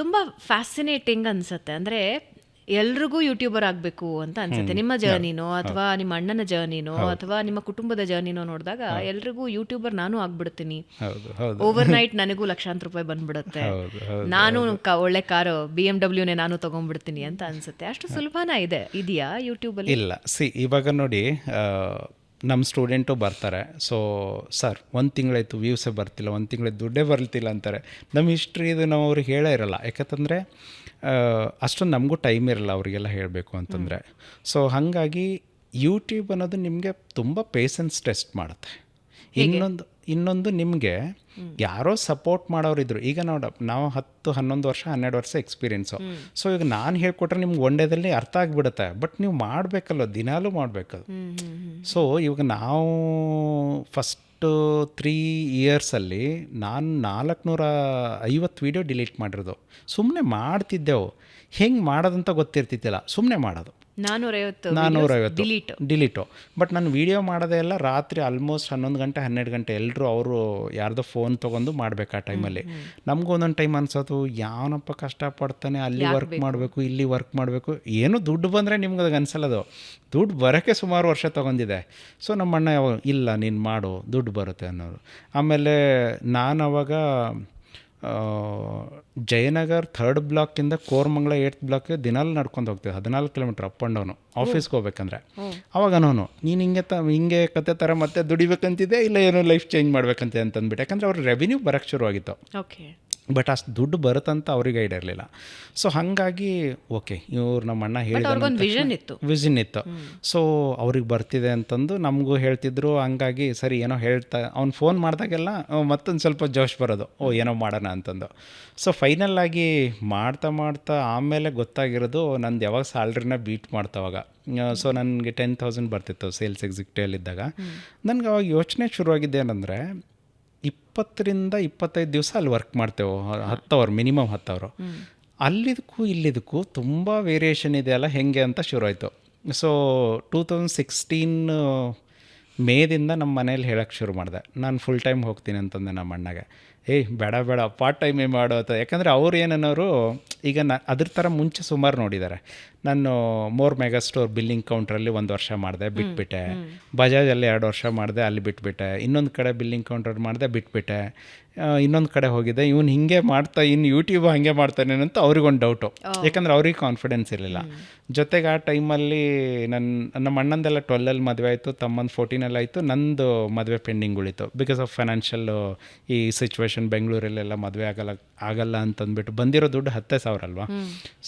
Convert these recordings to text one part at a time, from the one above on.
ತುಂಬ ಫ್ಯಾಸಿನೇಟಿಂಗ್ ಅನ್ಸುತ್ತೆ. ಅಂದರೆ ಎಲ್ರಿಗೂ ಯೂಟ್ಯೂಬರ್ ಆಗಬೇಕು ಅಂತ ಅನ್ಸುತ್ತೆ. ನಿಮ್ಮ ಜರ್ನಿನೋ ಅಥವಾ ನಿಮ್ಮ ಅಣ್ಣನ ಜರ್ನಿನೋ ಅಥವಾ ನಿಮ್ಮ ಕುಟುಂಬದ ಜರ್ನಿನೋ ನೋಡಿದಾಗ ಎಲ್ರಿಗೂ ಯೂಟ್ಯೂಬರ್ ನಾನು ಆಗ್ಬಿಡ್ತೀನಿ, ಓವರ್ ನೈಟ್ ನನಗೂ ಲಕ್ಷಾಂತರ ರೂಪಾಯಿ ಬಂದ್ಬಿಡುತ್ತೆ, ನಾನು ಒಳ್ಳೆ ಕಾರು BMW ನಾನು ತಗೊಂಡ್ಬಿಡ್ತೀನಿ ಅಂತ ಅನ್ಸುತ್ತೆ. ಅಷ್ಟು ಸುಲಭನ ಇದೆಯಾ ಯೂಟ್ಯೂಬಲ್ಲಿ? ಇಲ್ಲ, ಇವಾಗ ನೋಡಿ, ನಮ್ಮ ಸ್ಟೂಡೆಂಟು ಬರ್ತಾರೆ. ಸೊ ಸರ್ 1 ತಿಂಗಳಾಯಿತು ವ್ಯೂಸೇ ಬರ್ತಿಲ್ಲ, 1 ತಿಂಗಳಾಯ್ತು ದುಡ್ಡೇ ಬರ್ತಿಲ್ಲ ಅಂತಾರೆ. ನಮ್ಮ ಹಿಸ್ಟ್ರಿ ಇದು ನಾವು ಅವ್ರಿಗೆ ಹೇಳೇ ಇರಲ್ಲ. ಯಾಕಂತಂದರೆ ಅಷ್ಟೊಂದು ನಮಗೂ ಟೈಮ್ ಇರಲ್ಲ ಅವರಿಗೆಲ್ಲ ಹೇಳಬೇಕು ಅಂತಂದರೆ. ಸೊ ಹಾಗಾಗಿ ಯೂಟ್ಯೂಬ್ ಅನ್ನೋದು ನಿಮಗೆ ತುಂಬ ಪೇಷನ್ಸ್ ಟೆಸ್ಟ್ ಮಾಡುತ್ತೆ. ಇನ್ನೊಂದು ನಿಮಗೆ ಯಾರೋ ಸಪೋರ್ಟ್ ಮಾಡೋರಿದ್ರು. ಈಗ ನಾವು 10-11 ವರ್ಷ 12 ವರ್ಷ ಎಕ್ಸ್ಪೀರಿಯೆನ್ಸು. ಸೊ ಈಗ ನಾನು ಹೇಳ್ಕೊಟ್ರೆ ನಿಮ್ಗೆ ಒಂಡೇದಲ್ಲಿ ಅರ್ಥ ಆಗಿಬಿಡುತ್ತೆ. ಬಟ್ ನೀವು ಮಾಡಬೇಕಲ್ಲ, ದಿನಾಲೂ ಮಾಡಬೇಕದು. ಸೊ ಇವಾಗ ನಾವು ಫಸ್ಟು 3 ಇಯರ್ಸಲ್ಲಿ ನಾನು 450 ವೀಡಿಯೋ ಡಿಲೀಟ್ ಮಾಡಿರೋದು. ಸುಮ್ಮನೆ ಮಾಡ್ತಿದ್ದೆವು, ಹೆಂಗೆ ಮಾಡೋದಂತ ಗೊತ್ತಿರ್ತಿದ್ದಿಲ್ಲ, ಸುಮ್ಮನೆ ಮಾಡೋದು. 450 ಡಿಲೀಟು. ಬಟ್ ನಾನು ವೀಡಿಯೋ ಮಾಡೋದೇ ಎಲ್ಲ ರಾತ್ರಿ ಆಲ್ಮೋಸ್ಟ್ 11 ಗಂಟೆ 12 ಗಂಟೆ. ಎಲ್ಲರೂ ಅವರು ಯಾರ್ದೋ ಫೋನ್ ತೊಗೊಂಡು ಮಾಡಬೇಕು ಆ ಟೈಮಲ್ಲಿ. ನಮಗೂ ಒಂದೊಂದು ಟೈಮ್ ಅನ್ಸೋದು, ಯಾವನಪ್ಪ ಕಷ್ಟಪಡ್ತಾನೆ, ಅಲ್ಲಿ ವರ್ಕ್ ಮಾಡಬೇಕು, ಇಲ್ಲಿ ವರ್ಕ್ ಮಾಡಬೇಕು. ಏನು ದುಡ್ಡು ಬಂದರೆ ನಿಮ್ಗೆ ಅದು ಅನ್ಸಲ್ಲದು. ದುಡ್ಡು ಬರೋಕ್ಕೆ ಸುಮಾರು ವರ್ಷ ತೊಗೊಂಡಿದೆ. ಸೊ ನಮ್ಮ ಅಣ್ಣ ಇಲ್ಲ ನೀನು ಮಾಡು ದುಡ್ಡು ಬರುತ್ತೆ ಅನ್ನೋರು. ಆಮೇಲೆ ನಾನು ಅವಾಗ ಜಯನಗರ್ 3rd ಬ್ಲಾಕಿಂದ ಕೋರಮಂಗಲ 8th ಬ್ಲಾಕ್ಗೆ ದಿನಾಲು ನಡ್ಕೊಂಡು ಹೋಗ್ತೀವಿ, 14 ಕಿಲೋಮೀಟ್ರ್ ಅಪ್ ಆ್ಯಂಡ್ ಡೌನು ಆಫೀಸ್ಗೆ ಹೋಗ್ಬೇಕಂದ್ರೆ. ಅವಾಗ ನೀನು ಹಿಂಗೆ ಕತೆ ಥರ ಮತ್ತೆ ದುಡಿಬೇಕಂತಿದೆ, ಇಲ್ಲ ಏನೋ ಲೈಫ್ ಚೇಂಜ್ ಮಾಡ್ಬೇಕಂತೆ ಅಂತಂದ್ಬಿಟ್ಟು. ಯಾಕಂದರೆ ಅವ್ರ ರೆವಿನ್ಯೂ ಬರೋಕ್ಕೆ ಶುರುವಾಗಿತ್ತು. ಬಟ್ ಅಷ್ಟು ದುಡ್ಡು ಬರುತ್ತಂತ ಅವ್ರಿಗೆ ಐಡಿಯಾ ಇರಲಿಲ್ಲ. ಸೊ ಹಾಗಾಗಿ ಓಕೆ, ಇವ್ರು ನಮ್ಮ ಅಣ್ಣ ಹೇಳಿದ ವಿಷನ್ ಇತ್ತು. ಸೊ ಅವ್ರಿಗೆ ಬರ್ತಿದೆ ಅಂತಂದು ನಮಗೂ ಹೇಳ್ತಿದ್ರು. ಹಂಗಾಗಿ ಸರಿ ಏನೋ ಅವ್ನು ಫೋನ್ ಮಾಡಿದಾಗೆಲ್ಲ ಮತ್ತೊಂದು ಸ್ವಲ್ಪ ಜೋಶ್ ಬರೋದು, ಏನೋ ಮಾಡೋಣ ಅಂತಂದು. ಸೊ ಫೈನಲ್ ಆಗಿ ಮಾಡ್ತಾ ಆಮೇಲೆ ಗೊತ್ತಾಗಿರೋದು ನಂದು ಯಾವಾಗ ಸ್ಯಾಲ್ರಿನ ಬೀಟ್ ಮಾಡ್ತಾವಾಗ. ಸೊ ನನಗೆ 10,000 ಬರ್ತಿತ್ತು ಸೇಲ್ಸ್ ಎಕ್ಸಿಕ್ಯೂಟಿವಲ್ಲಿದ್ದಾಗ. ನನಗೆ ಅವಾಗ ಯೋಚನೆ ಶುರುವಾಗಿದ್ದೆ ಏನಂದರೆ, 20 to 25 ದಿವಸ ಅಲ್ಲಿ ವರ್ಕ್ ಮಾಡ್ತೇವೆ, 10 ಅವರ್ ಮಿನಿಮಮ್ 10 ಅವರು. ಅಲ್ಲಿದಕ್ಕೂ ಇಲ್ಲಿದಕ್ಕೂ ತುಂಬ ವೇರಿಯೇಷನ್ ಇದೆಯಲ್ಲ ಹೆಂಗೆ ಅಂತ ಶುರುವಾಯಿತು. ಸೊ 2016 ಮೇದಿಂದ ನಮ್ಮ ಮನೇಲಿ ಹೇಳೋಕ್ಕೆ ಶುರು ಮಾಡಿದೆ, ನಾನು ಫುಲ್ ಟೈಮ್ ಹೋಗ್ತೀನಿ ಅಂತಂದೆ ನಮ್ಮ ಅಣ್ಣಗೆ. ಬೇಡ ಪಾರ್ಟ್ ಟೈಮೇ ಮಾಡೋ ಅಂತ. ಯಾಕಂದರೆ ಅವ್ರು ಏನನ್ನೋರು, ಈಗ ಅದ್ರ ಥರ ಮುಂಚೆ ಸುಮಾರು ನೋಡಿದ್ದಾರೆ. ನಾನು ಮೋರ್ ಮೆಗಾ ಸ್ಟೋರ್ ಬಿಲ್ಲಿಂಗ್ ಕೌಂಟ್ರಲ್ಲಿ 1 ವರ್ಷ ಮಾಡಿದೆ, ಬಿಟ್ಬಿಟ್ಟೆ. ಬಜಾಜಲ್ಲಿ 2 ವರ್ಷ ಮಾಡಿದೆ, ಅಲ್ಲಿ ಬಿಟ್ಬಿಟ್ಟೆ. ಇನ್ನೊಂದು ಕಡೆ ಬಿಲ್ಲಿಂಗ್ ಕೌಂಟರ್ ಮಾಡಿದೆ, ಬಿಟ್ಬಿಟ್ಟೆ. ಇನ್ನೊಂದು ಕಡೆ ಹೋಗಿದ್ದೆ. ಇವ್ನು ಹಿಂಗೆ ಇನ್ನು ಯೂಟ್ಯೂಬ್ ಹಾಗೆ ಮಾಡ್ತಾನೆ ಅಂತ ಅವ್ರಿಗೊಂದು ಡೌಟು. ಯಾಕಂದರೆ ಅವ್ರಿಗೆ ಕಾನ್ಫಿಡೆನ್ಸ್ ಇರಲಿಲ್ಲ. ಜೊತೆಗೆ ಆ ಟೈಮಲ್ಲಿ ನಮ್ಮ ಅಣ್ಣಂದೆಲ್ಲ 12ಅಲ್ಲಿ ಮದುವೆ ಆಯಿತು, ತಮ್ಮಂದು 14ಅಲ್ಲಿ ಆಯಿತು. ನಂದು ಮದುವೆ ಪೆಂಡಿಂಗ್ ಉಳಿತು ಬಿಕಾಸ್ ಆಫ್ ಫೈನಾನ್ಷಿಯಲ್ ಈ ಸಿಚುವೇಶನ್. ಬೆಂಗಳೂರಲ್ಲೆಲ್ಲ ಮದುವೆ ಆಗಲ್ಲ ಅಂತಂದ್ಬಿಟ್ಟು ಬಂದಿರೋ ದುಡ್ಡು 10,000 ಅಲ್ವಾ.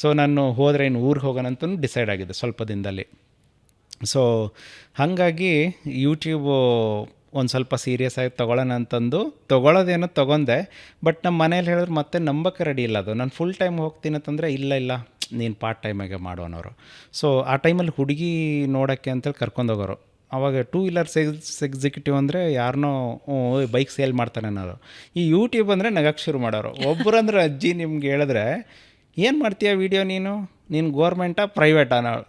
ಸೊ ನಾನು ಹೋದರೆ ಇನ್ನು ಊರಿಗೆ ಹೋಗೋಣ ಅಂತ ಡಿಸೈಡ್ ಆಗಿದೆ ಸ್ವಲ್ಪ ದಿನದಲ್ಲಿ. ಸೊ ಹಾಗಾಗಿ ಯೂಟ್ಯೂಬು ಒಂದು ಸ್ವಲ್ಪ ಸೀರಿಯಸ್ ಆಗಿ ತೊಗೊಳ್ಳೋಣ ಅಂತಂದು ತೊಗೊಳ್ಳೋದೇನೋ ತೊಗೊಂಡೆ. ಬಟ್ ನಮ್ಮ ಮನೇಲಿ ಹೇಳಿದ್ರೆ ಮತ್ತೆ ನಂಬಕ್ಕೆ ರೆಡಿ ಇಲ್ಲ ಅದು. ನಾನು ಫುಲ್ ಟೈಮ್ ಹೋಗ್ತೀನಿ ಅಂತಂದರೆ ಇಲ್ಲ ನೀನು ಪಾರ್ಟ್ ಟೈಮಾಗೆ ಮಾಡೋನವರು. ಸೊ ಆ ಟೈಮಲ್ಲಿ ಹುಡುಗಿ ನೋಡೋಕ್ಕೆ ಅಂತೇಳಿ ಕರ್ಕೊಂಡೋಗೋರು. ಆವಾಗ 2 ವೀಲರ್ ಸೇಲ್ಸ್ ಎಕ್ಸಿಕ್ಯೂಟಿವ್ ಅಂದರೆ ಯಾರನ್ನೋ ಬೈಕ್ ಸೇಲ್ ಮಾಡ್ತಾನೆ ಅನ್ನೋರು. ಈ ಯೂಟ್ಯೂಬ್ ಅಂದರೆ ನಗಕ್ಕೆ ಶುರು ಮಾಡೋರು. ಒಬ್ಬರಂದ್ರೆ ಅಜ್ಜಿ ನಿಮ್ಗೆ ಹೇಳಿದ್ರೆ, ಏನು ಮಾಡ್ತೀಯ ವೀಡಿಯೋ ನೀನು ಗೋರ್ಮೆಂಟಾ ಪ್ರೈವೇಟಾ? ನಾವು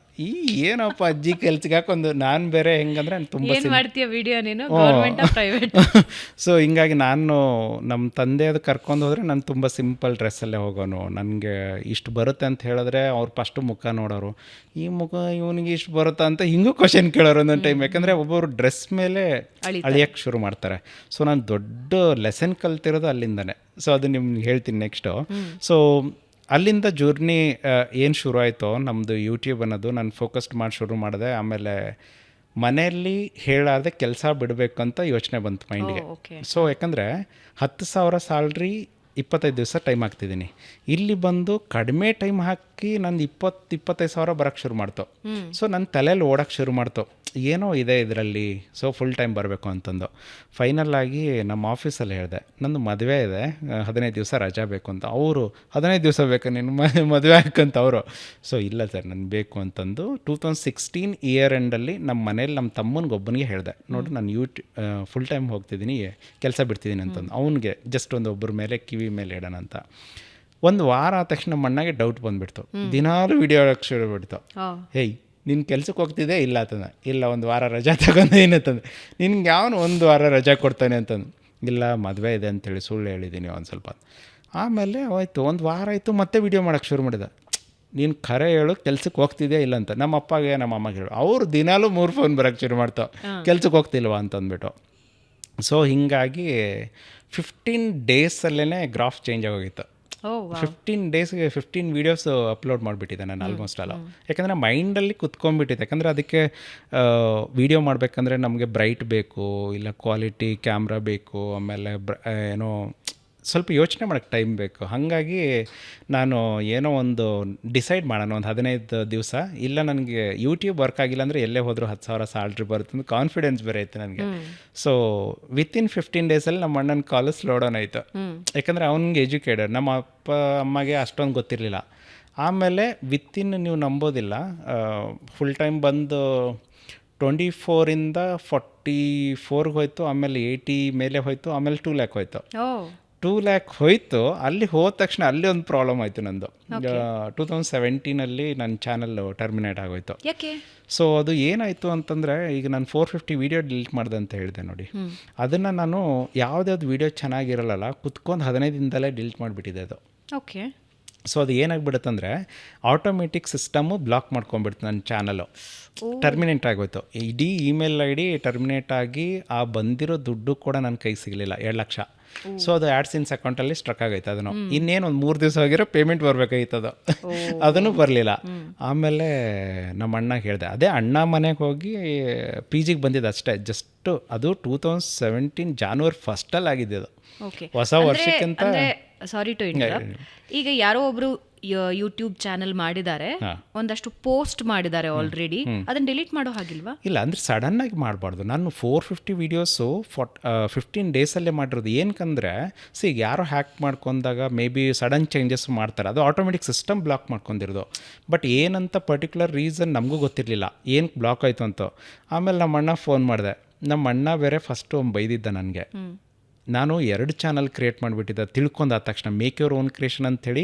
ಏನಪ್ಪ ಅಜ್ಜಿ ಕೆಲ್ಸಕ್ಕೆ ಹಾಕೊಂಡು. ನಾನು ಬೇರೆ ಹೆಂಗಂದ್ರೆ ತುಂಬ ಮಾಡ್ತೀಯ ವಿಡಿಯೋ ನೀನು ಗೌರ್ಮೆಂಟಾ ಪ್ರೈವೇಟ್. ಸೊ ಹಿಂಗಾಗಿ ನಾನು ನಮ್ಮ ತಂದೆ ಅದು ಕರ್ಕೊಂಡು ಹೋದರೆ ನಾನು ತುಂಬ ಸಿಂಪಲ್ ಡ್ರೆಸ್ಸಲ್ಲೇ ಹೋಗೋನು. ನನಗೆ ಇಷ್ಟು ಬರುತ್ತೆ ಅಂತ ಹೇಳಿದ್ರೆ ಅವ್ರು ಫಸ್ಟು ಮುಖ ನೋಡೋರು, ಈ ಮುಖ ಇವನಿಗೆ ಇಷ್ಟು ಬರುತ್ತಾ ಅಂತ ಹಿಂಗೂ ಕ್ವಶನ್ ಕೇಳೋರು ಒಂದೊಂದು ಟೈಮ್. ಯಾಕಂದರೆ ಒಬ್ಬರು ಡ್ರೆಸ್ ಮೇಲೆ ಅಳಿಯೋಕ್ಕೆ ಶುರು ಮಾಡ್ತಾರೆ. ಸೊ ನಾನು ದೊಡ್ಡ ಲೆಸನ್ ಕಲ್ತಿರೋದು ಅಲ್ಲಿಂದನೇ. ಸೊ ಅದು ನಿಮ್ಗೆ ಹೇಳ್ತೀನಿ ನೆಕ್ಸ್ಟು. ಸೊ ಅಲ್ಲಿಂದ ಜರ್ನಿ ಏನು ಶುರು ಆಯಿತೋ ನಮ್ಮದು ಯೂಟ್ಯೂಬ್ ಅನ್ನೋದು, ನಾನು ಫೋಕಸ್ಡ್ ಮಾಡಿ ಶುರು ಮಾಡಿದೆ. ಆಮೇಲೆ ಮನೆಯಲ್ಲಿ ಹೇಳಾದೆ ಕೆಲಸ ಬಿಡಬೇಕಂತ ಯೋಚನೆ ಬಂತು ಮೈಂಡಿಗೆ. ಸೊ ಯಾಕಂದರೆ 10,000 ಸ್ಯಾಲ್ರಿ 25 ದಿವಸ ಟೈಮ್ ಹಾಕ್ತಿದ್ದೀನಿ. ಇಲ್ಲಿ ಬಂದು ಕಡಿಮೆ ಟೈಮ್ ಹಾಕಿ ನಂದು 20-25 ಸಾವಿರ ಬರೋಕ್ಕೆ ಶುರು ಮಾಡ್ತು. ಸೊ ನನ್ನ ತಲೆಯಲ್ಲಿ ಓಡೋಕ್ಕೆ ಶುರು ಮಾಡ್ತು, ಏನೋ ಇದೆ ಇದರಲ್ಲಿ, ಸೊ ಫುಲ್ ಟೈಮ್ ಬರಬೇಕು ಅಂತಂದು. ಫೈನಲ್ ಆಗಿ ನಮ್ಮ ಆಫೀಸಲ್ಲಿ ಹೇಳಿದೆ, ನಂದು ಮದುವೆ ಇದೆ, 15 ದಿವಸ ರಜಾ ಬೇಕು ಅಂತ. ಅವರು 15 ದಿವಸ ಬೇಕಾ ನೀನು ಮದುವೆ ಹಾಕಂತ ಅವರು. ಸೊ ಇಲ್ಲ ಸರ್ ನನಗೆ ಬೇಕು ಅಂತಂದು 2016 ಇಯರ್ ಎಂಡಲ್ಲಿ ನಮ್ಮ ಮನೇಲಿ ನಮ್ಮ ತಮ್ಮನಿಗೊಬ್ಬನಿಗೆ ಹೇಳಿದೆ, ನೋಡಿ ನಾನು ಫುಲ್ ಟೈಮ್ ಹೋಗ್ತಿದ್ದೀನಿ, ಕೆಲಸ ಬಿಡ್ತಿದ್ದೀನಿ ಅಂತಂದು. ಅವನಿಗೆ ಜಸ್ಟ್ ಒಬ್ಬರ ಮೇಲೆ ಕಿವಿ ಮೇಲೆ ಇಡೋಣ ಅಂತ. 1 ವಾರ ಆದ ತಕ್ಷಣ ನಮ್ಮ ಅಣ್ಣಗೆ ಡೌಟ್ ಬಂದುಬಿಡ್ತು. ದಿನಾಲು ವಿಡಿಯೋ ಹೇಳೋಕ್ಕೆ ಶುರು ಬಿಡ್ತು. ನಿನ್ನ ಕೆಲ್ಸಕ್ಕೆ ಹೋಗ್ತಿದ್ದೆ ಇಲ್ಲ ಅಂತಂದ. ಇಲ್ಲ 1 ವಾರ ರಜಾ ತಗೊಂಡೇನೆ ಅಂತಂದು. ನಿನ್ಗೆ ಯಾವನು 1 ವಾರ ರಜಾ ಕೊಡ್ತಾನೆ ಅಂತಂದು. ಇಲ್ಲ ಮದುವೆ ಇದೆ ಅಂತೇಳಿ ಸುಳ್ಳು ಹೇಳಿದ್ದೀನಿ ಒಂದು ಸ್ವಲ್ಪ. ಆಮೇಲೆ ಹೋಯ್ತು, ಒಂದು ವಾರ ಆಯಿತು, ಮತ್ತೆ ವೀಡಿಯೋ ಮಾಡೋಕ್ಕೆ ಶುರು ಮಾಡಿದೆ. ನೀನು ಖರೆ ಹೇಳು, ಕೆಲ್ಸಕ್ಕೆ ಹೋಗ್ತಿದ್ಯಾ ಇಲ್ಲ ಅಂತ. ನಮ್ಮ ಅಪ್ಪಗೆ ನಮ್ಮ ಅಮ್ಮಗೆ ಹೇಳು. ಅವರು ದಿನಾಲೂ 3 ಫೋನ್ ಬರೋಕ್ಕೆ ಶುರು ಮಾಡ್ತಾವೆ, ಕೆಲ್ಸಕ್ಕೆ ಹೋಗ್ತಿಲ್ವಾ ಅಂತಂದ್ಬಿಟ್ಟು. ಸೊ ಹೀಗಾಗಿ 15 ಡೇಸಲ್ಲೇ ಗ್ರಾಫ್ ಚೇಂಜ್ ಆಗೋಗಿತ್ತು. 15 ಡೇಸ್ಗೆ 15 ವೀಡಿಯೋಸ್ ಅಪ್ಲೋಡ್ ಮಾಡಿಬಿಟ್ಟಿದ್ದೆ ನಾನು ಆಲ್ಮೋಸ್ಟ್ ಅಲ್ಲ. ಯಾಕಂದರೆ ಮೈಂಡಲ್ಲಿ ಕುತ್ಕೊಂಡ್ಬಿಟ್ಟಿದೆ. ಯಾಕಂದರೆ ಅದಕ್ಕೆ ವೀಡಿಯೋ ಮಾಡಬೇಕಂದ್ರೆ ನಮಗೆ ಬ್ರೈಟ್ ಬೇಕು, ಇಲ್ಲ ಕ್ವಾಲಿಟಿ ಕ್ಯಾಮ್ರಾ ಬೇಕು, ಆಮೇಲೆ ಏನೋ ಸ್ವಲ್ಪ ಯೋಚನೆ ಮಾಡೋಕ್ಕೆ ಟೈಮ್ ಬೇಕು. ಹಾಗಾಗಿ ನಾನು ಏನೋ ಒಂದು ಡಿಸೈಡ್ ಮಾಡೋಣ, ಒಂದು 15 ದಿವಸ ಇಲ್ಲ ನನಗೆ ಯೂಟ್ಯೂಬ್ ವರ್ಕ್ ಆಗಿಲ್ಲ ಅಂದರೆ ಎಲ್ಲೇ ಹೋದರೂ 10,000 ಸ್ಯಾಲ್ರಿ ಬರುತ್ತೆ ಅಂತ ಕಾನ್ಫಿಡೆನ್ಸ್ ಬೇರೆ ಐತೆ ನನಗೆ. ಸೊ ವಿತಿನ್ 15 ಡೇಸಲ್ಲಿ ನಮ್ಮ ಅಣ್ಣನ ಕಾಲು ಸ್ಲೋ ಡೌನ್ ಆಯಿತು. ಯಾಕಂದರೆ ಅವ್ನಿಗೆ ಎಜುಕೇಟೆಡ್, ನಮ್ಮ ಅಪ್ಪ ಅಮ್ಮಗೆ ಅಷ್ಟೊಂದು ಗೊತ್ತಿರಲಿಲ್ಲ. ಆಮೇಲೆ ವಿತಿನ್, ನೀವು ನಂಬೋದಿಲ್ಲ, ಫುಲ್ ಟೈಮ್ ಬಂದು 24ಇಂದ 44ಗೆ ಹೋಯ್ತು, ಆಮೇಲೆ 80 ಮೇಲೆ ಹೋಯ್ತು, ಆಮೇಲೆ 2 ಲ್ಯಾಕ್ ಹೋಯ್ತು. 2 ಲ್ಯಾಕ್ ಹೋಯ್ತು. ಅಲ್ಲಿ ಹೋದ ತಕ್ಷಣ ಅಲ್ಲಿ ಒಂದು ಪ್ರಾಬ್ಲಮ್ ಆಯಿತು ನಂದು. 2017 ನನ್ನ ಚಾನಲ್ ಟರ್ಮಿನೇಟ್ ಆಗೋಯ್ತು. ಸೊ ಅದು ಏನಾಯಿತು ಅಂತಂದರೆ, ಈಗ ನಾನು 450 ವೀಡಿಯೋ ಡಿಲೀಟ್ ಮಾಡಿದೆ ಅಂತ ಹೇಳಿದೆ ನೋಡಿ, ಅದನ್ನು ನಾನು ಯಾವುದ್ಯಾವ್ದು ವೀಡಿಯೋ ಚೆನ್ನಾಗಿರಲ್ಲ ಕುತ್ಕೊಂಡು 15 ದಿನದಲ್ಲೇ ಡಿಲೀಟ್ ಮಾಡಿಬಿಟ್ಟಿದೆ ಅದು. ಓಕೆ. ಸೊ ಅದು ಏನಾಗ್ಬಿಡುತ್ತಂದರೆ ಆಟೋಮೆಟಿಕ್ ಸಿಸ್ಟಮು ಬ್ಲಾಕ್ ಮಾಡ್ಕೊಂಡ್ಬಿಡ್ತು ನನ್ನ ಚಾನಲು. ಟರ್ಮಿನೇಟ್ ಆಗೋಯ್ತು. ಇಡೀ ಇಮೇಲ್ ಐ ಡಿ ಟರ್ಮಿನೇಟ್ ಆಗಿ ಆ ಬಂದಿರೋ ದುಡ್ಡು ಕೂಡ ನನ್ನ ಕೈಗೆ ಸಿಗಲಿಲ್ಲ, 2 ಲಕ್ಷ. ಸೊ ಅದು ಆ್ಯಡ್ಸಿನ್ಸ್ ಅಕೌಂಟಲ್ಲಿ ಸ್ಟ್ರಕ್ ಆಗೈತೆ. ಅದನ್ನು ಇನ್ನೇನು ಒಂದು 3 ದಿವಸ ಆಗಿರೋ ಪೇಮೆಂಟ್ ಬರಬೇಕಾಗಿತ್ತು, ಅದನ್ನು ಬರಲಿಲ್ಲ. ಆಮೇಲೆ ನಮ್ಮ ಅಣ್ಣಗೆ ಹೇಳಿದೆ, ಅದೇ ಅಣ್ಣ ಮನೆಗೆ ಹೋಗಿ PGಗೆ ಬಂದಿದ್ದು ಅಷ್ಟೇ, ಜಸ್ಟು ಅದು 2017 ಜಾನ್ವರಿ 1 ಆಗಿದ್ದು ಅದು. ಹೊಸ ವರ್ಷಕ್ಕಿಂತ. Sorry to interrupt. ಈಗ ಯಾರೋ ಒಬ್ರು ಯೂಟ್ಯೂಬ್ ಚಾನೆಲ್ ಮಾಡಿದ್ದಾರೆ, ಒಂದಷ್ಟು ಪೋಸ್ಟ್ ಮಾಡಿದ್ದಾರೆ ಆಲ್ರೆಡಿ, ಅದನ್ನ ಡಿಲೀಟ್ ಮಾಡೋ ಹಾಗಿಲ್ವಾ? ಇಲ್ಲ, ಅಂದರೆ ಸಡನ್ನಾಗಿ ಮಾಡಬಾರ್ದು. ನಾನು 450 ವೀಡಿಯೋಸು 15 ಡೇಸಲ್ಲೇ ಮಾಡಿರೋದು. ಏನಕ್ಕಂದರೆ ಈಗ ಯಾರೋ ಹ್ಯಾಕ್ ಮಾಡ್ಕೊಂಡಾಗ ಮೇ ಬಿ ಸಡನ್ ಚೇಂಜಸ್ ಮಾಡ್ತಾರೆ, ಅದು ಆಟೋಮೆಟಿಕ್ ಸಿಸ್ಟಮ್ ಬ್ಲಾಕ್ ಮಾಡ್ಕೊಂಡಿರೋದು. ಬಟ್ ಏನಂತ ಪರ್ಟಿಕ್ಯುಲರ್ ರೀಸನ್ ನಮಗೂ ಗೊತ್ತಿರಲಿಲ್ಲ, ಏನು ಬ್ಲಾಕ್ ಆಯಿತು ಅಂತ. ಆಮೇಲೆ ನಮ್ಮ ಅಣ್ಣ ಫೋನ್ ಮಾಡಿದೆ. ನಮ್ಮ ಅಣ್ಣ ಬೇರೆ ಫಸ್ಟು ಬೈದಿದ್ದ ನನಗೆ. ನಾನು 2 ಚಾನಲ್ ಕ್ರಿಯೇಟ್ ಮಾಡಿಬಿಟ್ಟಿದ್ದೆ ತಿಳ್ಕೊಂಡಾದ ತಕ್ಷಣ. ಮೇಕ್ ಯುವರ್ ಓನ್ ಕ್ರಿಯೇಷನ್ ಅಂಥೇಳಿ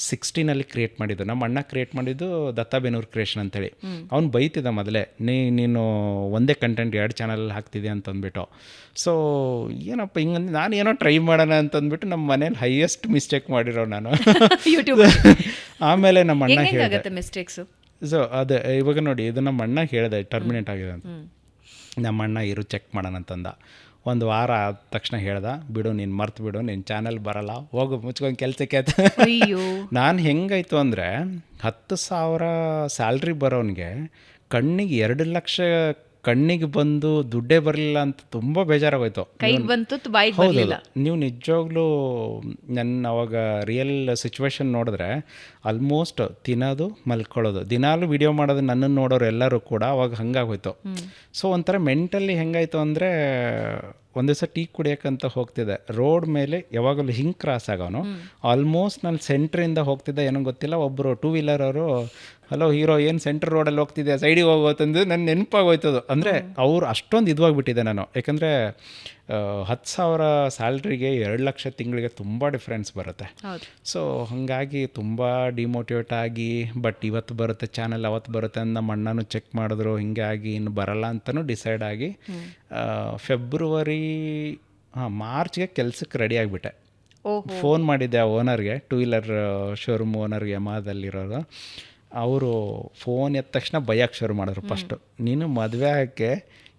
16 ಕ್ರಿಯೇಟ್ ಮಾಡಿದ್ದು. ನಮ್ಮ ಅಣ್ಣ ಕ್ರಿಯೇಟ್ ಮಾಡಿದ್ದು ದತ್ತಾಬೇನೂರು ಕ್ರಿಯೇಷನ್ ಅಂಥೇಳಿ. ಅವ್ನು ಬೈತಿದ್ದ ಮೊದಲೇ, ನೀನು ಒಂದೇ ಕಂಟೆಂಟ್ 2 ಚಾನಲ್ ಹಾಕ್ತಿದ್ದೆ ಅಂತಂದ್ಬಿಟ್ಟು. ಸೊ ಏನಪ್ಪ ಹಿಂಗಂದು ನಾನು ಏನೋ ಟ್ರೈ ಮಾಡೋಣ ಅಂತಂದ್ಬಿಟ್ಟು ನಮ್ಮ ಮನೇಲಿ ಹೈಯೆಸ್ಟ್ ಮಿಸ್ಟೇಕ್ ಮಾಡಿರೋ ನಾನು ಯೂಟ್ಯೂಬ್. ಆಮೇಲೆ ನಮ್ಮ ಅಣ್ಣ ಹೇಳಿದೆ ಮಿಸ್ಟೇಕ್ಸು. ಸೊ ಅದು ಇವಾಗ ನೋಡಿ, ಇದು ನಮ್ಮ ಅಣ್ಣ ಹೇಳಿದೆ ಟರ್ಮಿನೇಟ್ ಆಗಿದೆ ಅಂತ. ನಮ್ಮ ಅಣ್ಣ ಇರು ಚೆಕ್ ಮಾಡೋಣ ಅಂತಂದ. 1 ವಾರ ಆದ ತಕ್ಷಣ ಹೇಳ್ದ, ಬಿಡು ನೀನು ಮರ್ತು ಬಿಡು, ನಿನ್ನ ಚಾನಲ್ ಬರಲ್ಲ, ಹೋಗು ಮುಚ್ಕೊಂಡು ಕೆಲಸಕ್ಕೆ ಅಂತ. ನಾನು ಹೆಂಗಾಯ್ತು ಅಂದರೆ, 10,000 ಸ್ಯಾಲ್ರಿ ಬರೋನಿಗೆ ಕಣ್ಣಿಗೆ 2 ಲಕ್ಷ ಕಣ್ಣಿಗೆ ಬಂದು ದುಡ್ಡೇ ಬರಲಿಲ್ಲ ಅಂತ ತುಂಬ ಬೇಜಾರಾಗೋಯ್ತು. ಹೌದು, ನೀವು ನಿಜವಾಗ್ಲೂ ನನ್ನ ಅವಾಗ ರಿಯಲ್ ಸಿಚುವೇಶನ್ ನೋಡಿದ್ರೆ ಆಲ್ಮೋಸ್ಟ್ ತಿನ್ನೋದು ಮಲ್ಕೊಳ್ಳೋದು, ದಿನಾಲೂ ವಿಡಿಯೋ ಮಾಡೋದು ನನ್ನನ್ನು ನೋಡೋರು ಎಲ್ಲರೂ ಕೂಡ ಅವಾಗ ಹಂಗಾಗೋಯ್ತು. ಸೊ ಒಂಥರ ಮೆಂಟಲಿ ಹೆಂಗಾಯ್ತು ಅಂದರೆ, ಒಂದು ದಿವಸ ಟೀ ಕುಡಿಯೋಕ್ಕಂತ ಹೋಗ್ತಿದ್ದೆ, ರೋಡ್ ಮೇಲೆ ಯಾವಾಗಲೂ ಹಿಂಗೆ ಕ್ರಾಸ್ ಆಗೋನು. ಆಲ್ಮೋಸ್ಟ್ ನಾನು ಸೆಂಟ್ರಿಂದ ಹೋಗ್ತಿದ್ದೆ, ಏನೋ ಗೊತ್ತಿಲ್ಲ, ಒಬ್ಬರು 2 ವೀಲರ್ ಅವರು, ಹಲೋ ಹೀರೋ ಏನು ಸೆಂಟ್ರ್ ರೋಡಲ್ಲಿ ಹೋಗ್ತಿದ್ದೆ, ಸೈಡಿಗೆ ಹೋಗೋತಂದು ನನ್ನ ನೆನಪಾಗೋಯ್ತದು. ಅಂದರೆ ಅವ್ರು ಅಷ್ಟೊಂದು ಇದುವಾಗಿಬಿಟ್ಟಿದ್ದೆ ನಾನು. ಯಾಕಂದರೆ 10,000 ಸ್ಯಾಲ್ರಿಗೆ 2 ಲಕ್ಷ ತಿಂಗಳಿಗೆ ತುಂಬ ಡಿಫ್ರೆನ್ಸ್ ಬರುತ್ತೆ. ಸೊ ಹಾಗಾಗಿ ತುಂಬ ಡಿಮೋಟಿವೇಟ್ ಆಗಿ, ಬಟ್ ಇವತ್ತು ಬರುತ್ತೆ ಚಾನಲ್, ಅವತ್ತು ಬರುತ್ತೆ ಅಂತ ನಮ್ಮ ಅಣ್ಣನೂ ಚೆಕ್ ಮಾಡಿದ್ರು. ಹಿಂಗೆ ಆಗಿ ಇನ್ನು ಬರಲ್ಲ ಅಂತಲೂ ಡಿಸೈಡ್ ಆಗಿ ಮಾರ್ಚ್ಗೆ ಕೆಲ್ಸಕ್ಕೆ ರೆಡಿ ಆಗಿಬಿಟ್ಟೆ. ಫೋನ್ ಮಾಡಿದ್ದೆ ಆ ಓನರ್ಗೆ, 2 ವೀಲರ್ ಶೋರೂಮ್ ಓನರ್ಗೆ, ಯಮಾದಲ್ಲಿರೋರು. ಅವರು ಫೋನ್ ಎದ್ದ ತಕ್ಷಣ ಬೈಯಕ್ಕೆ ಶುರು ಮಾಡಿದ್ರು. ಫಸ್ಟು, ನೀನು ಮದುವೆ ಆಗೋಕ್ಕೆ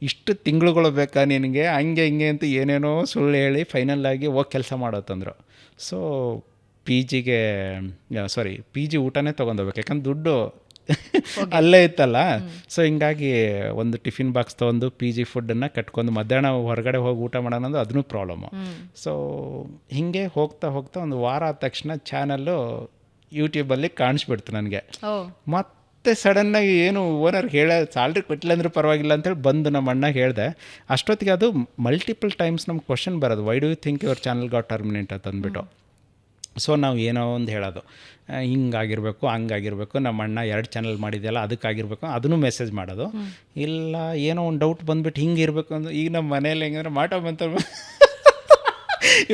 ಇಷ್ಟು ತಿಂಗಳುಗಳು ಬೇಕಾ ನಿನಗೆ, ಹಂಗೆ ಹಿಂಗೆ ಅಂತ ಏನೇನೋ ಸುಳ್ಳು ಹೇಳಿ ಫೈನಲ್ಲಾಗಿ ಹೋಗಿ ಕೆಲಸ ಮಾಡೋತಂದರು. ಸೊ ಪಿ ಜಿ ಊಟನೇ ತೊಗೊಂಡೋಗ್ಬೇಕು, ಯಾಕಂದ್ರೆ ದುಡ್ಡು ಅಲ್ಲೇ ಇತ್ತಲ್ಲ. ಸೊ ಹಿಂಗಾಗಿ ಒಂದು ಟಿಫಿನ್ ಬಾಕ್ಸ್ ತೊಗೊಂಡು PG ಫುಡ್ಡನ್ನು ಕಟ್ಕೊಂಡು ಮಧ್ಯಾಹ್ನ ಹೊರಗಡೆ ಹೋಗಿ ಊಟ ಮಾಡೋಣ ಅಂದ್ರೆ ಅದನ್ನೂ ಪ್ರಾಬ್ಲಮ್ಮು. ಸೊ ಹೀಗೆ ಹೋಗ್ತಾ ಹೋಗ್ತಾ 1 ವಾರ ಆದ ತಕ್ಷಣ ಚಾನಲ್ಲು ಯೂಟ್ಯೂಬಲ್ಲಿ ಕಾಣಿಸ್ಬಿಡ್ತು ನನಗೆ. ಮತ್ತೆ ಸಡನ್ನಾಗಿ ಏನು ಓನರ್ ಸ್ಯಾಲ್ರಿ ಕೊಟ್ಟಿಲ್ಲ ಅಂದ್ರೆ ಪರವಾಗಿಲ್ಲ ಅಂತೇಳಿ ಬಂದು ನಮ್ಮ ಅಣ್ಣಗೆ ಹೇಳಿದೆ. ಅಷ್ಟೊತ್ತಿಗೆ ಅದು ಮಲ್ಟಿಪಲ್ ಟೈಮ್ಸ್ ನಮ್ಗೆ ಕ್ವಶನ್ ಬರೋದು, why do you think your channel got terminate ಅಂತಂದ್ಬಿಟ್ಟು. ಸೊ ನಾವು ಏನೋ ಒಂದು ಹೇಳೋದು, ಹಿಂಗಾಗಿರಬೇಕು ಹಂಗಾಗಿರಬೇಕು, ನಮ್ಮ ಅಣ್ಣ 2 ಚಾನಲ್ ಮಾಡಿದೆಯಲ್ಲ ಅದಕ್ಕಾಗಿರ್ಬೇಕು, ಅದನ್ನು ಮೆಸೇಜ್ ಮಾಡೋದು. ಇಲ್ಲ ಏನೋ ಒಂದು ಡೌಟ್ ಬಂದುಬಿಟ್ಟು ಹಿಂಗೆ ಇರಬೇಕು ಅಂದ್ರೆ, ಈಗ ನಮ್ಮ ಮನೇಲಿ ಹೆಂಗಂದ್ರೆ ಮಾಟ ಬಂತ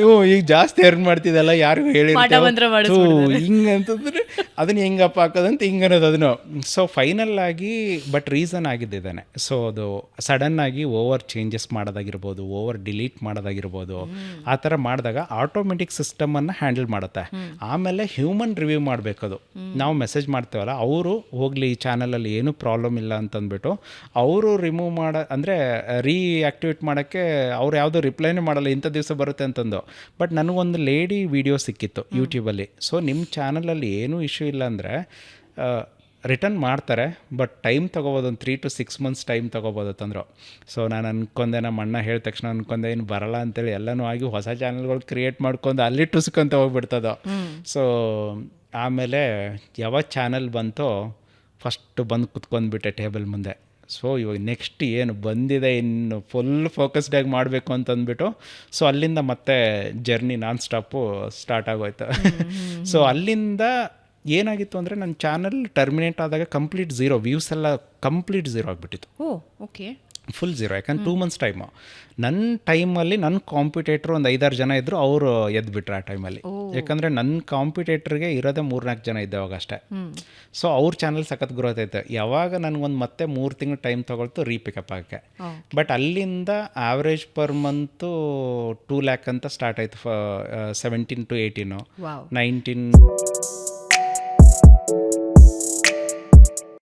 ಇವು ಈಗ ಜಾಸ್ತಿ ಅರ್ನ್ ಮಾಡ್ತಿದ್ದಲ್ಲ ಯಾರಿಗೂ ಮಾಟ ಮಂತ್ರ ಮಾಡಿಸ್ಬಿಡ್ತಾರೆ. ಹಿಂಗೆ ಅಂತಂದ್ರೆ ಅದನ್ನ ಹೆಂಗಪ್ಪ ಹಾಕೋದಂತ ಹಿಂಗೆ ಅನ್ನೋದು ಅದನ್ನು. ಸೊ ಫೈನಲ್ ಆಗಿ ಬಟ್ ರೀಸನ್ ಆಗಿದ್ದಾನೆ. ಸೊ ಅದು ಸಡನ್ ಆಗಿ ಓವರ್ ಚೇಂಜಸ್ ಮಾಡೋದಾಗಿರ್ಬೋದು, ಓವರ್ ಡಿಲೀಟ್ ಮಾಡೋದಾಗಿರ್ಬೋದು, ಆ ಥರ ಮಾಡಿದಾಗ ಆಟೋಮೆಟಿಕ್ ಸಿಸ್ಟಮನ್ನು ಹ್ಯಾಂಡಲ್ ಮಾಡುತ್ತೆ. ಆಮೇಲೆ ಹ್ಯೂಮನ್ ರಿವ್ಯೂ ಮಾಡಬೇಕದು. ನಾವು ಮೆಸೇಜ್ ಮಾಡ್ತೇವಲ್ಲ, ಅವರು ಹೋಗಲಿ ಈ ಚಾನಲಲ್ಲಿ ಏನೂ ಪ್ರಾಬ್ಲಮ್ ಇಲ್ಲ ಅಂತಂದ್ಬಿಟ್ಟು ಅವರು ರಿಮೂವ್ ಅಂದರೆ ರೀಆಕ್ಟಿವೇಟ್ ಮಾಡೋಕ್ಕೆ ಅವ್ರು ಯಾವುದೋ ರಿಪ್ಲೈನೇ ಮಾಡಲ್ಲ, ಇಂಥ ದಿವಸ ಬರುತ್ತೆ ಅಂತಂದು. ಬಟ್ ನನಗೊಂದು ಲೇಡಿ ವಿಡಿಯೋ ಸಿಕ್ಕಿತ್ತು ಯೂಟ್ಯೂಬಲ್ಲಿ. ಸೊ ನಿಮ್ಮ ಚಾನಲಲ್ಲಿ ಏನೂ ಇಶ್ಯೂ ಇಲ್ಲ ಅಂದರೆ ರಿಟರ್ನ್ ಮಾಡ್ತಾರೆ, ಬಟ್ ಟೈಮ್ ತೊಗೋಬೋದು, ಒಂದು 3 to 6 months ಟೈಮ್ ತೊಗೋಬೋದು ತಂದರು. ಸೊ ನಾನು ಅಂದ್ಕೊಂಡೆ, ನಮ್ಮ ಅಣ್ಣ ಹೇಳಿದ ತಕ್ಷಣ ಅಂದ್ಕೊಂಡೆ ಏನು ಬರಲ್ಲ ಅಂತೇಳಿ ಎಲ್ಲನೂ ಆಗಿ ಹೊಸ ಚಾನಲ್ಗಳು ಕ್ರಿಯೇಟ್ ಮಾಡ್ಕೊಂಡು ಅಲ್ಲಿ ಟುಸ್ಕೊಂತ ಹೋಗ್ಬಿಡ್ತದೋ. ಸೊ ಆಮೇಲೆ ಯಾವಾಗ ಚಾನಲ್ ಬಂತೋ ಫಸ್ಟ್ ಬಂದು ಕುತ್ಕೊಂಡ್ಬಿಟ್ಟೆ ಟೇಬಲ್ ಮುಂದೆ. ಸೊ ಇವಾಗ ನೆಕ್ಸ್ಟ್ ಏನು ಬಂದಿದೆ ಇನ್ನು ಫುಲ್ ಫೋಕಸ್ಡಾಗಿ ಮಾಡಬೇಕು ಅಂತಂದ್ಬಿಟ್ಟು, ಸೊ ಅಲ್ಲಿಂದ ಮತ್ತೆ ಜರ್ನಿ ನಾನ್ ಸ್ಟಾಪು ಸ್ಟಾರ್ಟ್ ಆಗೋಯ್ತು. ಸೊ ಅಲ್ಲಿಂದ ಏನಾಗಿತ್ತು ಅಂದರೆ ನನ್ನ ಚಾನಲ್ ಟರ್ಮಿನೇಟ್ ಆದಾಗ ಕಂಪ್ಲೀಟ್ ಝೀರೋ, ವ್ಯೂಸ್ ಎಲ್ಲ ಕಂಪ್ಲೀಟ್ ಝೀರೋ ಆಗಿಬಿಟ್ಟಿತ್ತು. Okay, full zero. ಯಾಕಂದ್ರೆ 2 months ಟೈಮು. ನನ್ನ ಟೈಮಲ್ಲಿ ನನ್ನ ಕಾಂಪಿಟೇಟ್ರು ಒಂದು 5-6 ಜನ ಇದ್ದರು, ಅವರು ಎದ್ಬಿಟ್ರು ಆ ಟೈಮಲ್ಲಿ. ಯಾಕಂದರೆ ನನ್ನ ಕಾಂಪಿಟೇಟ್ರಿಗೆ ಇರೋದೇ 3-4 ಜನ ಇದ್ದವಾಗ ಅಷ್ಟೇ. ಸೊ ಅವ್ರ ಚಾನಲ್ ಸಖತ್ ಗ್ರೋತ್ ಐತೆ. ಯಾವಾಗ ನನಗೊಂದು ಮತ್ತೆ 3 ತಿಂಗಳು ಟೈಮ್ ತೊಗೊಳ್ತು ರೀಪಿಕಪ್ ಆಗೋಕ್ಕೆ. ಬಟ್ ಅಲ್ಲಿಂದ ಆವ್ರೇಜ್ ಪರ್ ಮಂತು 2 lakh ಅಂತ ಸ್ಟಾರ್ಟ್ ಆಯಿತು. 17 to 18, 19